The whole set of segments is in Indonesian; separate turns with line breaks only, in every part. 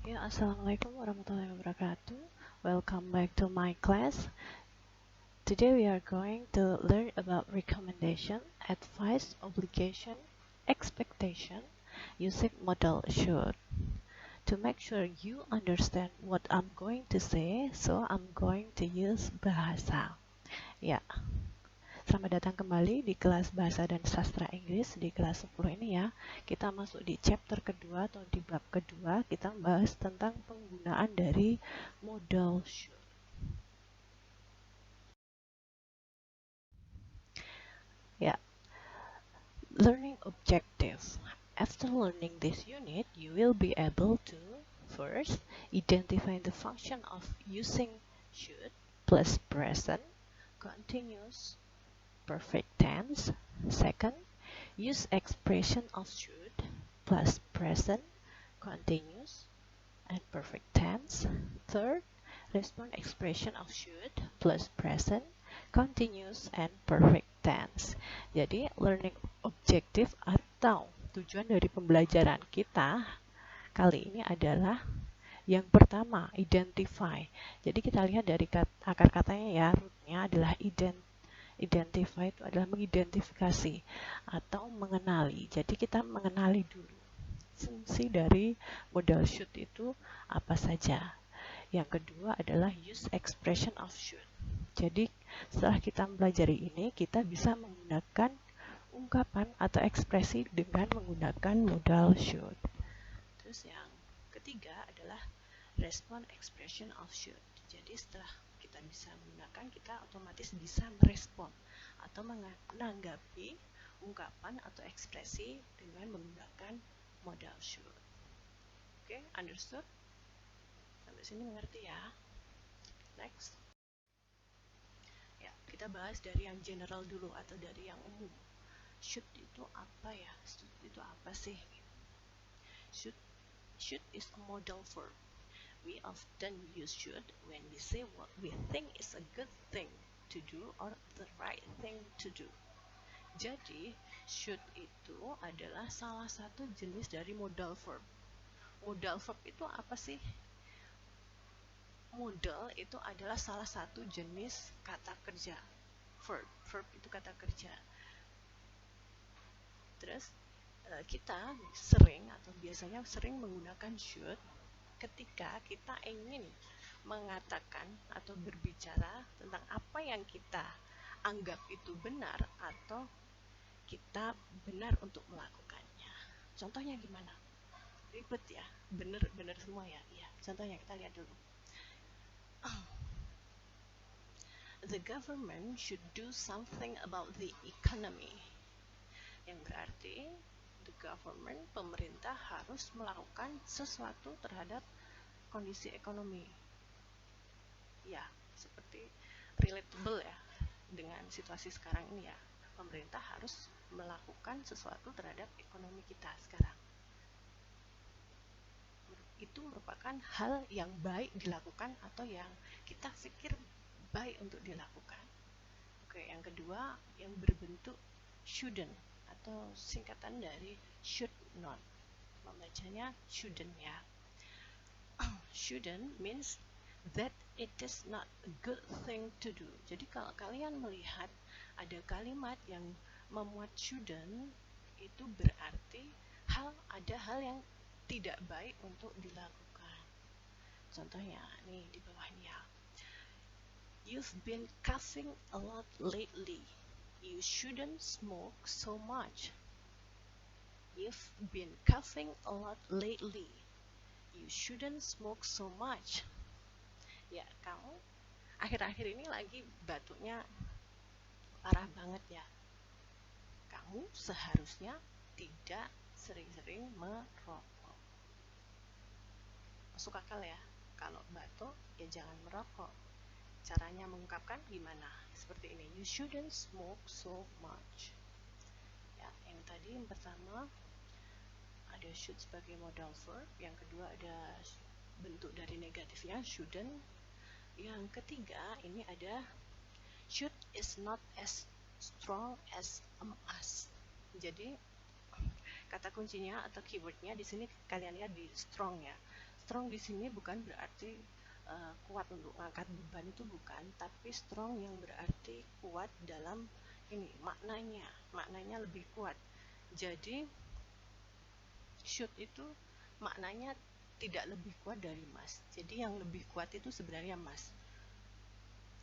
Ya, Assalamualaikum warahmatullahi wabarakatuh. Welcome back to my class. Today we are going to learn about recommendation, advice, obligation, expectation using modal should. To make sure you understand what I'm going to say, so I'm going to use bahasa. Ya, selamat datang kembali di kelas Bahasa dan Sastra Inggris di kelas 10 ini ya. Kita masuk di chapter kedua atau di bab kedua, kita membahas tentang penggunaan dari modal should. Ya, learning objective. After learning this unit, you will be able to first identify the function of using should plus present, continuous, perfect tense. Second, use expression of should plus present, continuous, and perfect tense. Third, respond expression of should plus present, continuous, and perfect tense. Jadi, learning objective atau tujuan dari pembelajaran kita kali ini adalah yang pertama, identify. Jadi kita lihat dari akar katanya ya, rootnya adalah identify itu adalah mengidentifikasi atau mengenali. Jadi kita mengenali dulu fungsi dari modal should itu apa saja. Yang kedua adalah use expression of should. Jadi setelah kita mempelajari ini, kita bisa menggunakan ungkapan atau ekspresi dengan menggunakan modal should. Terus yang ketiga adalah respond expression of should. Jadi setelah kita bisa menggunakan, kita otomatis bisa merespon atau menanggapi ungkapan atau ekspresi dengan menggunakan modal should. Oke, understood? Sampai sini mengerti ya? Next. Ya, kita bahas dari yang general dulu atau dari yang umum. Should itu apa ya? Should itu apa sih? Should is a modal verb. We often use should when we say what we think is a good thing to do or the right thing to do. Jadi, should itu adalah salah satu jenis dari modal verb. Modal verb itu apa sih? Modal itu adalah salah satu jenis kata kerja. Verb itu kata kerja. Terus, kita sering atau biasanya sering menggunakan should ketika kita ingin mengatakan atau berbicara tentang apa yang kita anggap itu benar atau kita benar untuk melakukannya. Contohnya gimana? Ribet ya? Benar semua ya? Iya, contohnya kita lihat dulu. The government should do something about the economy. Yang berarti the government, pemerintah harus melakukan sesuatu terhadap kondisi ekonomi. Ya, seperti relatable ya dengan situasi sekarang ini ya. Pemerintah harus melakukan sesuatu terhadap ekonomi kita sekarang. Itu merupakan hal yang baik dilakukan atau yang kita pikir baik untuk dilakukan. Oke, yang kedua yang berbentuk shouldn't atau singkatan dari should not. Membacanya shouldn't ya. Shouldn't means that it is not a good thing to do. Jadi kalau kalian melihat ada kalimat yang memuat shouldn't, itu berarti ada hal yang tidak baik untuk dilakukan. Contohnya nih di bawahnya ya. You've been coughing a lot lately. You shouldn't smoke so much. You've been coughing a lot lately. You shouldn't smoke so much. Ya, kamu akhir-akhir ini lagi batuknya parah banget ya. Kamu seharusnya tidak sering-sering merokok. Masuk akal ya? Kalau batuk, ya jangan merokok. Caranya mengungkapkan gimana? Seperti ini. You shouldn't smoke so much. Ya, yang tadi yang pertama ada should sebagai modal verb. Yang kedua ada bentuk dari negatifnya shouldn't. Yang ketiga ini ada should is not as strong as us. Jadi kata kuncinya atau keywordnya di sini kalian lihat di strong ya. Strong di sini bukan berarti kuat untuk mengangkat beban, itu bukan, tapi strong yang berarti kuat dalam ini maknanya lebih kuat. Jadi should itu maknanya tidak lebih kuat dari mas. Jadi yang lebih kuat itu sebenarnya mas.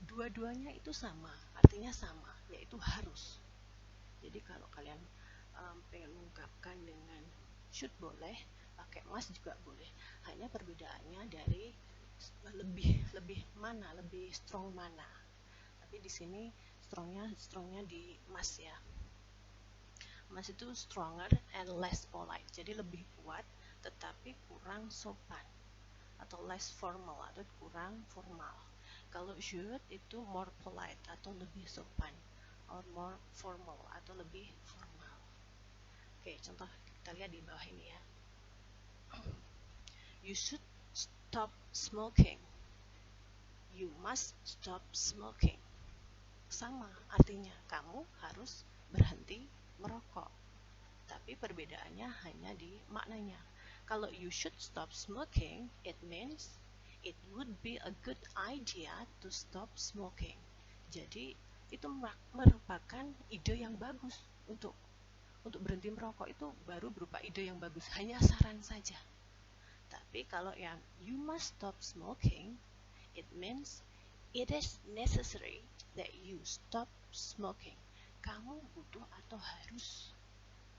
Dua-duanya itu sama, artinya sama, yaitu harus. Jadi kalau kalian pengen mengungkapkan dengan should boleh, pakai must juga boleh. Hanya perbedaannya dari lebih mana, lebih strong mana. Tapi di sini strongnya di must ya. Must itu stronger and less polite. Jadi lebih kuat tetapi kurang sopan, atau less formal, atau kurang formal. Kalau should itu more polite atau lebih sopan, or more formal atau lebih formal. Oke, contoh kita lihat di bawah ini ya. You should stop smoking. You must stop smoking. Sama artinya, kamu harus berhenti merokok. Tapi perbedaannya hanya di maknanya. Kalau you should stop smoking, it means it would be a good idea to stop smoking. Jadi itu merupakan ide yang bagus untuk berhenti merokok, itu baru berupa ide yang bagus, hanya saran saja. Tapi kalau yang you must stop smoking, it means it is necessary that you stop smoking. Kamu butuh atau harus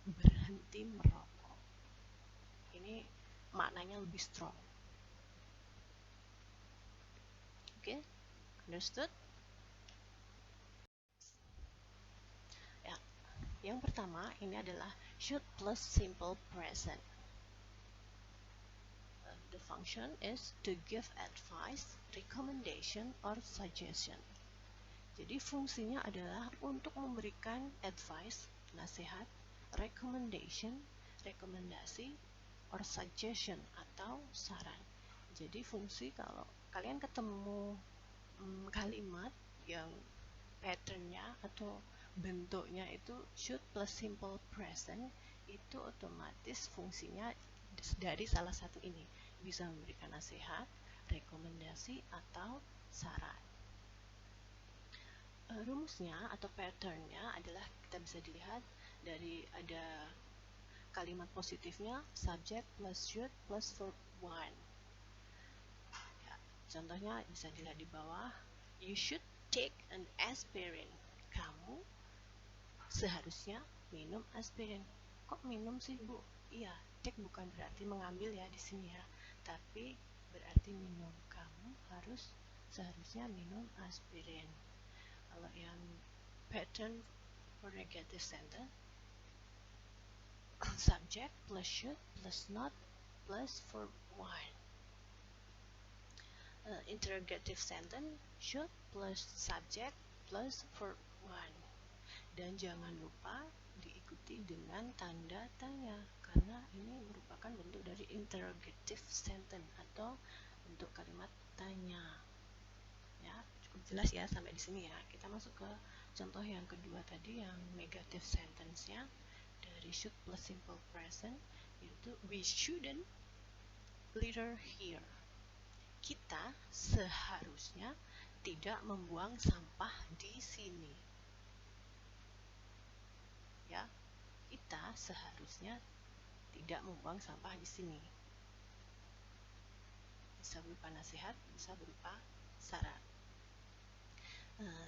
berhenti merokok. Ini maknanya lebih strong. Oke, understood? Ya, yang pertama ini adalah should plus simple present. The function is to give advice, recommendation, or suggestion. Jadi fungsinya adalah untuk memberikan advice, nasihat, recommendation, rekomendasi, or suggestion atau saran. Jadi fungsi kalau kalian ketemu kalimat yang patternnya atau bentuknya itu should plus simple present, itu otomatis fungsinya dari salah satu ini, bisa memberikan nasihat, rekomendasi, atau saran. Rumusnya atau patternnya adalah kita bisa dilihat dari ada kalimat positifnya subject plus should plus verb one. Ya, contohnya bisa dilihat di bawah. You should take an aspirin. Kamu seharusnya minum aspirin. Kok minum sih bu? Iya, take bukan berarti mengambil ya di sini ya, tapi berarti minum. Kamu seharusnya minum aspirin. Kalau yang pattern for negative sentence, subject plus should plus not plus verb one. Interrogative sentence, should plus subject plus verb one. Dan jangan lupa diikuti dengan tanda tanya, karena ini merupakan bentuk dari interrogative sentence atau bentuk kalimat tanya. Ya, cukup jelas ya sampai di sini ya. Kita masuk ke contoh yang kedua tadi, yang negative sentence-nya dari should plus simple present, yaitu we shouldn't litter here. Kita seharusnya tidak membuang sampah di sini. Ya, kita seharusnya tidak membuang sampah di sini. Bisa berupa nasihat, bisa berupa saran.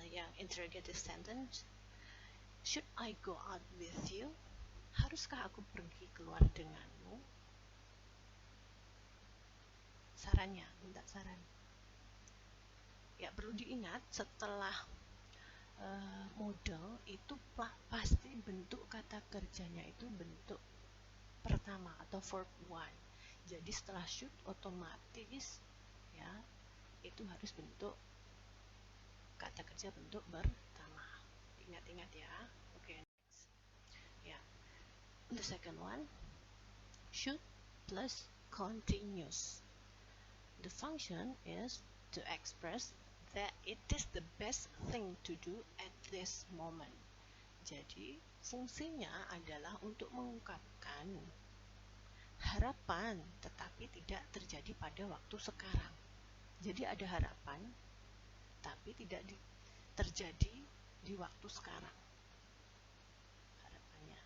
Yang interrogative sentence, should I go out with you? Haruskah aku pergi keluar denganmu? Sarannya, minta saran. Ya, perlu diingat setelah model itu pasti bentuk kata kerjanya itu bentuk pertama atau verb one. Jadi setelah should otomatis ya itu harus bentuk kata kerja bentuk pertama. Ingat-ingat ya. Oke, next. Ya. The second one, should plus continuous. The function is to express that it is the best thing to do at this moment. Jadi, fungsinya adalah untuk mengungkapkan harapan tetapi tidak terjadi pada waktu sekarang. Jadi ada harapan tapi tidak terjadi di waktu sekarang harapannya.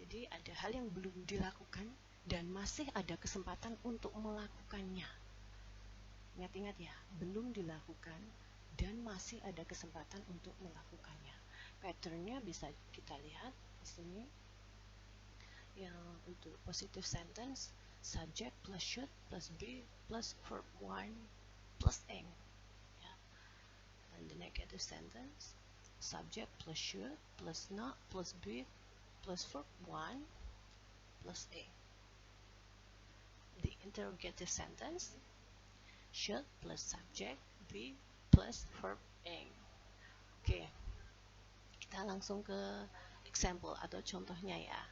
Jadi ada hal yang belum dilakukan dan masih ada kesempatan untuk melakukannya. Ingat-ingat ya, belum dilakukan dan masih ada kesempatan untuk melakukannya. Patternnya bisa kita lihat di sini. Yang untuk positive sentence, subject plus should plus be plus verb 1 plus ing. Ya. And the negative sentence, subject plus should plus not plus be plus verb 1 plus ing. The interrogative sentence, should plus subject be plus verb ing. Oke, kita langsung ke example atau contohnya ya.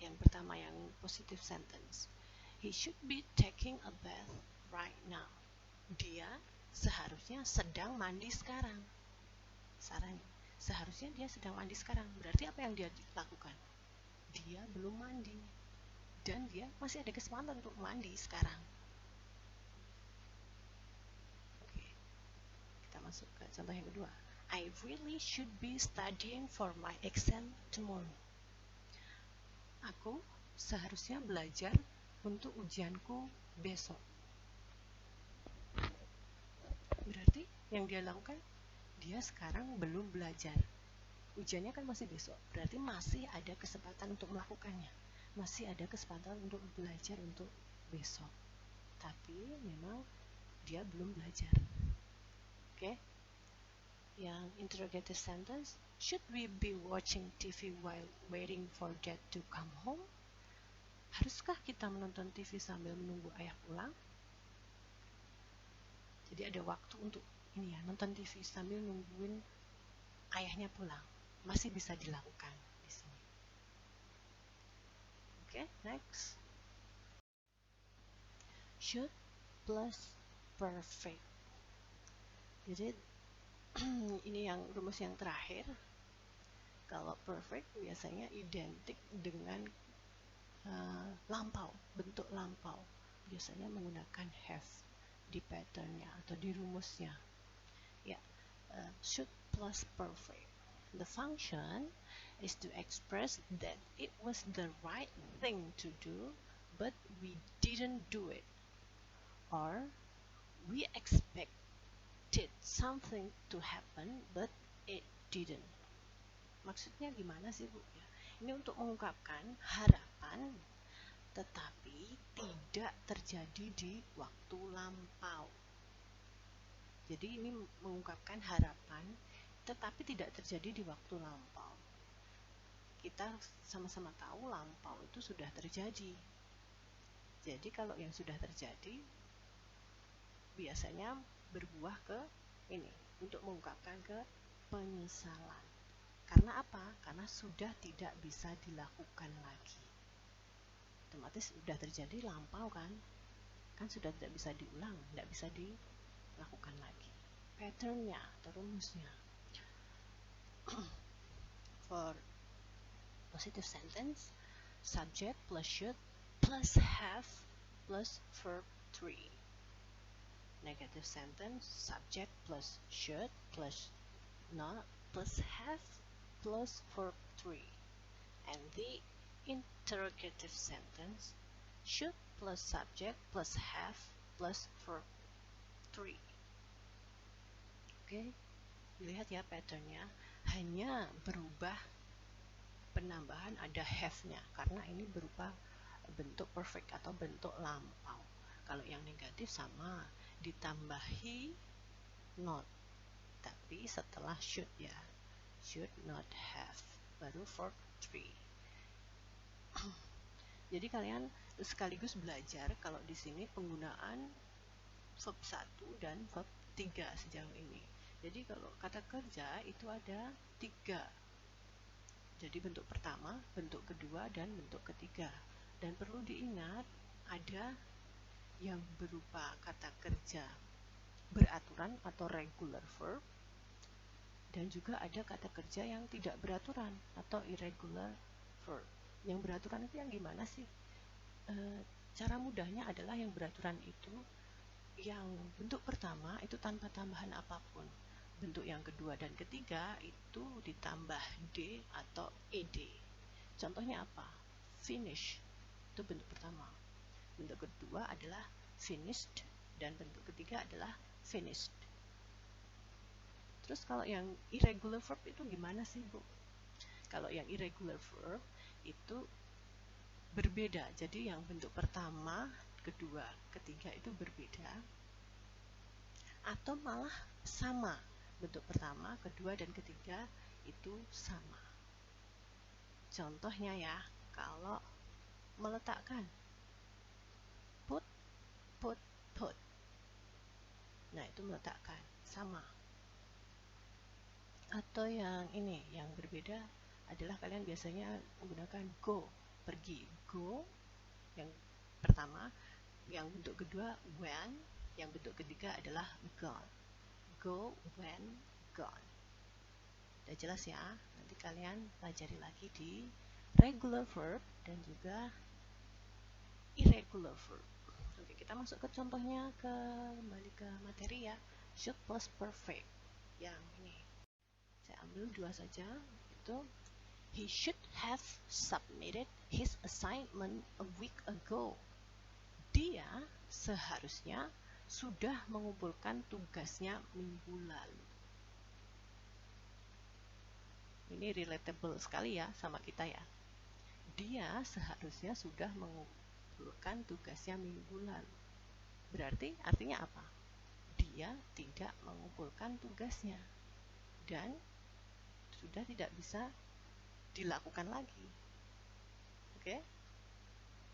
Yang pertama yang positive sentence, he should be taking a bath right now. Dia seharusnya sedang mandi sekarang. Seharusnya dia sedang mandi sekarang. Berarti apa yang dia lakukan? Dia belum mandi dan dia masih ada kesempatan untuk mandi sekarang. Oke, kita masuk ke contoh yang kedua. I really should be studying for my exam tomorrow. Aku seharusnya belajar untuk ujianku besok. Berarti yang dia lakukan, dia sekarang belum belajar. Ujiannya kan masih besok, berarti masih ada kesempatan untuk melakukannya. Masih ada kesempatan untuk belajar untuk besok. Tapi memang dia belum belajar. Oke? Yang interrogative sentence, should we be watching TV while waiting for dad to come home? Haruskah kita menonton TV sambil menunggu ayah pulang? Jadi ada waktu untuk ini ya, nonton TV sambil nungguin ayahnya pulang. Masih bisa dilakukan di sini. Oke, next. Should plus perfect. Jadi ini yang rumus yang terakhir. Kalau perfect biasanya identik dengan lampau, bentuk lampau. Biasanya menggunakan have di patternnya atau di rumusnya. Ya, should plus perfect. The function is to express that it was the right thing to do, but we didn't do it. Or we expected something to happen, but it didn't. Maksudnya gimana sih Bu? Ya, ini untuk mengungkapkan harapan tetapi tidak terjadi di waktu lampau. Jadi ini mengungkapkan harapan tetapi tidak terjadi di waktu lampau. Kita sama-sama tahu lampau itu sudah terjadi. Jadi kalau yang sudah terjadi biasanya berbuah ke ini, untuk mengungkapkan ke penyesalan. Karena apa? Karena sudah tidak bisa dilakukan lagi. Otomatis sudah terjadi lampau kan? Kan sudah tidak bisa diulang, tidak bisa dilakukan lagi. Patternnya atau rumusnya. For positive sentence, subject plus should plus have plus verb 3. Negative sentence, subject plus should plus not plus have plus verb 3. And the interrogative sentence, should plus subject plus have plus verb 3. Oke, lihat ya patternnya, hanya berubah penambahan ada have-nya karena ini berupa bentuk perfect atau bentuk lampau. Kalau yang negatif sama, ditambahi not, tapi setelah should ya, should not have, baru verb 3. Jadi kalian sekaligus belajar kalau di sini penggunaan verb 1 dan verb 3 sejauh ini. Jadi kalau kata kerja itu ada 3. Jadi bentuk pertama, bentuk kedua, dan bentuk ketiga. Dan perlu diingat ada yang berupa kata kerja beraturan atau regular verb, dan juga ada kata kerja yang tidak beraturan atau irregular verb. Yang beraturan itu yang gimana sih? Cara mudahnya adalah yang beraturan itu, yang bentuk pertama itu tanpa tambahan apapun. Bentuk yang kedua dan ketiga itu ditambah D atau ED. Contohnya apa? Finish, itu bentuk pertama. Bentuk kedua adalah finished, dan bentuk ketiga adalah finished. Terus kalau yang irregular verb itu gimana sih, Bu? Kalau yang irregular verb itu berbeda. Jadi yang bentuk pertama, kedua, ketiga itu berbeda, atau malah sama. Bentuk pertama, kedua, dan ketiga itu sama. Contohnya ya, kalau meletakkan, put, put, put. Nah, itu meletakkan, sama. Atau yang ini, yang berbeda adalah kalian biasanya menggunakan go, pergi. Go, yang pertama. Yang bentuk kedua, when. Yang bentuk ketiga adalah gone. Go, when, gone. Udah jelas ya? Nanti kalian pelajari lagi di regular verb dan juga irregular verb. Oke, kita masuk ke contohnya, kembali ke materi ya. Should plus perfect. Yang ini saya ambil dua saja. Itu he should have submitted his assignment a week ago. Dia seharusnya sudah mengumpulkan tugasnya minggu lalu. Ini relatable sekali ya sama kita ya. Dia seharusnya sudah mengumpulkan tugasnya minggu lalu. Berarti artinya apa? Dia tidak mengumpulkan tugasnya dan sudah tidak bisa dilakukan lagi. Oke?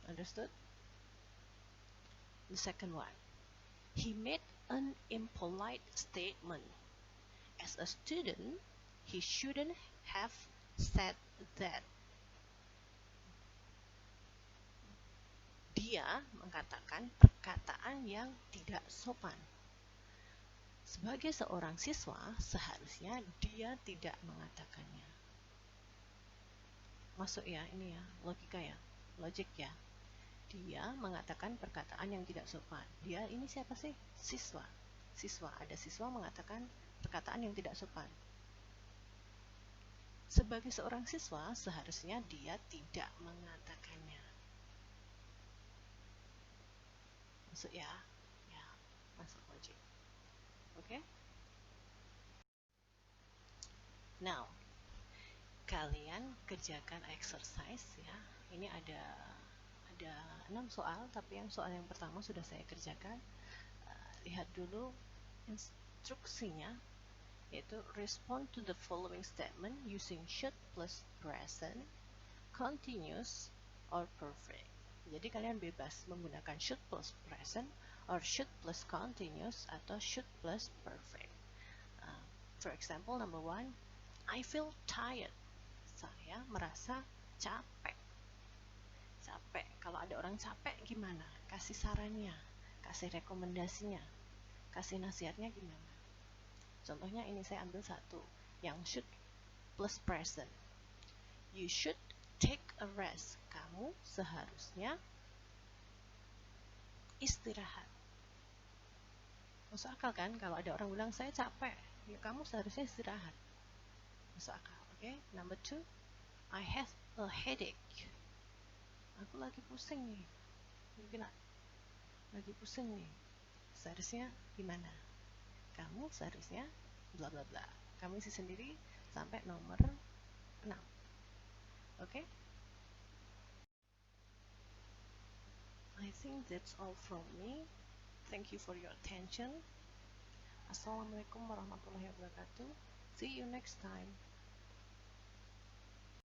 Understood? The second one. He made an impolite statement. As a student, he shouldn't have said that. Dia mengatakan perkataan yang tidak sopan. Sebagai seorang siswa, seharusnya dia tidak mengatakannya. Masuk ya, ini ya, logika ya, logik ya. Dia mengatakan perkataan yang tidak sopan. Dia ini siapa sih? Siswa. Siswa, ada siswa mengatakan perkataan yang tidak sopan. Sebagai seorang siswa, seharusnya dia tidak mengatakannya. Masuk ya? Ya, masuk logik. Oke? Now, kalian kerjakan exercise ya. Ini ada 6 soal, tapi yang soal yang pertama sudah saya kerjakan. Lihat dulu instruksinya, yaitu respond to the following statement using should plus present, continuous, or perfect. Jadi kalian bebas menggunakan should plus present, or should plus continuous, atau should plus perfect. For example, number 1, I feel tired. Saya merasa capek. Capek. Kalau ada orang capek gimana? Kasih sarannya, kasih rekomendasinya, kasih nasihatnya gimana? Contohnya ini saya ambil satu, yang should plus present. You should take a rest. Kamu seharusnya istirahat. Masuk akal kan? Kalau ada orang bilang saya capek, ya kamu seharusnya istirahat. Masuk akal. Oke? Number 2, I have a headache. Aku lagi pusing nih. Mungkin lagi pusing nih. Seharusnya gimana? Kamu seharusnya bla bla bla. Kamu isi sendiri sampai nomor 6. Oke? I think that's all from me. Thank you for your attention. Assalamualaikum warahmatullahi wabarakatuh. See you next time.